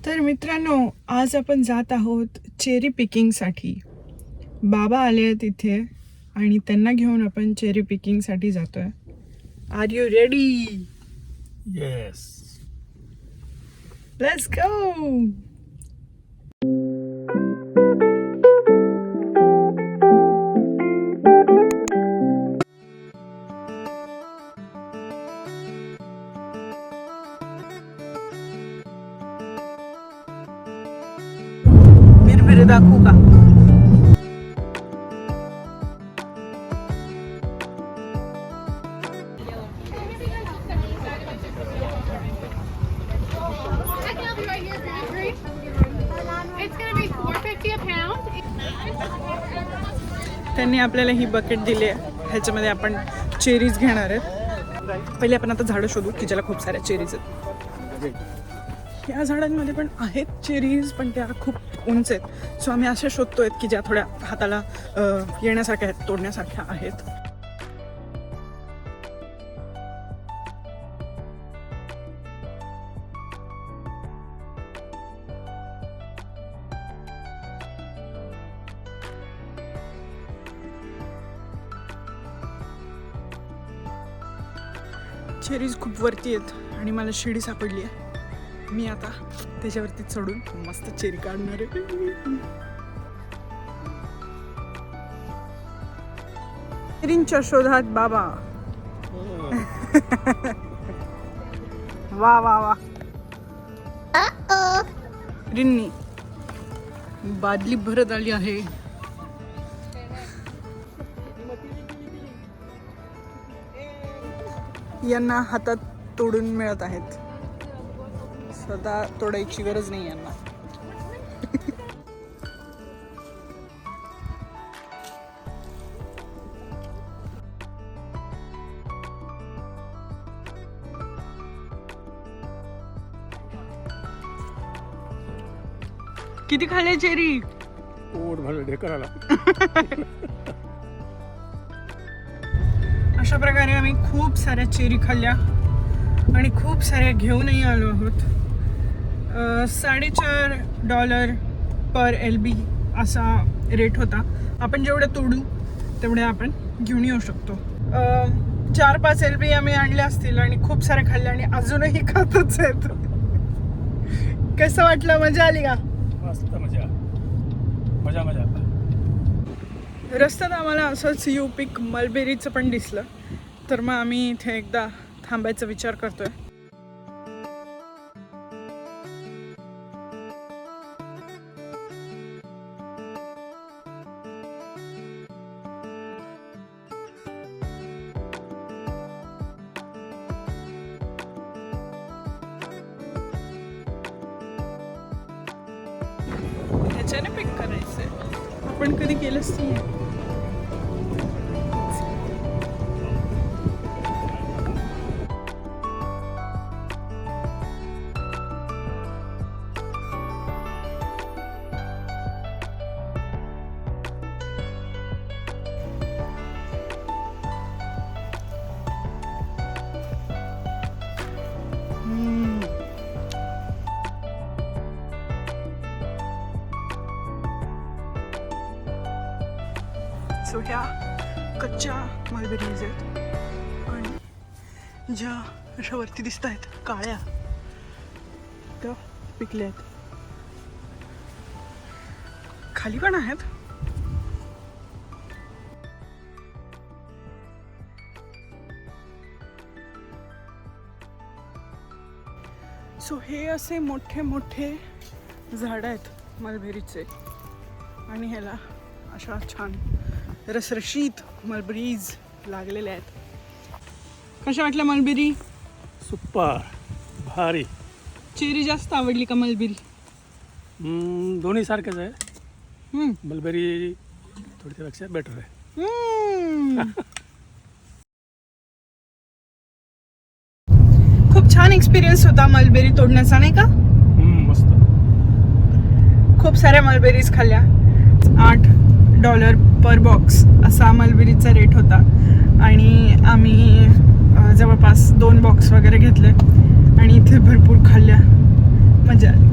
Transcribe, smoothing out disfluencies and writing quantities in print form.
तर मित्रांनो, आज आपण जात आहोत चेरी पिकिंगसाठी. बाबा आले आहेत इथे आणि त्यांना घेऊन आपण चेरी पिकिंगसाठी जातोय. Are you ready? Yes. Let's go. बिरबिरे दाखवू का? It's going to be $4.50 a pound. त्यांनी आपल्याला ही बकेट दिली आहे. ह्याच्यामध्ये आपण चेरीज घेणार आहेत. पहिले आपण आता झाडं शोधू की ज्याला खूप साऱ्या चेरीज आहेत. या झाडांमध्ये पण आहेत चेरीज, पण त्या खूप उंच आहेत. सो आम्ही अशा शोधतोय की ज्या थोड्या हाताला येण्यासारख्या आहेत, तोडण्यासारख्या आहेत. चेरीज खूप वरती आहेत आणि मला शिडी सापडली आहे. मी आता त्याच्यावरती चढून मस्त चेरी काढणार आहे. चेरींच्या शोधात बाबा. वा वा वा. रिन्नी बादली भरत आली आहे. यांना हातात तोडून मिळत आहेत. स्वतः तोडायची गरज नाही यांना. किती खाल्ले चेरी? पोट भरलं ढेकर आला. अशा प्रकारे आम्ही खूप साऱ्या चेरी खाल्ल्या आणि खूप साऱ्या घेऊनही आलो आहोत. $4.5 पर LB असा रेट होता. आपण जेवढे तोडू तेवढे आपण घेऊन येऊ शकतो. 4-5 LB आम्ही आणल्या असतील आणि खूप साऱ्या खाल्ल्या आणि अजूनही खातच आहेत. कसं वाटलं? मजा आली का? मस्त मजा मजा मजा. रस्त्यात आम्हाला असंच यू पिक मलबेरीचं पण दिसलं, तर मग आम्ही इथे एकदा थांबायचा विचार करतोय. ह्याच्याने पिक करायचंय. आपण कधी केलंच नाही. सो ह्या कच्च्या मलबेरीज आहेत आणि ज्या अशा वरती दिसत आहेत काळ्या, त्या पिकल्या आहेत. खाली पण आहेत. सो हे असे मोठे मोठे झाडं आहेत मलबेरीचे आणि ह्याला अशा छान रसरशीत मलबेरीज लागलेल्या आहेत. कशा वाटल्या मलबेरी? सुपर भारी. चेरी जास्त आवडली का मलबेरी? दोन्ही सारखेच आहे. मलबेरी थोडी त्यापेक्षा बेटर आहे. खूप छान एक्सपिरियन्स होता मलबेरी तोडण्याचा, नाही का? मस्त. खूप साऱ्या मलबेरीज खाल्ल्या. $8 पर बॉक्स असा मलबेरीचा रेट होता आणि आम्ही जवळपास 2 बॉक्स वगैरे घेतले आणि इथे भरपूर खाल्ल्या. मजा आली.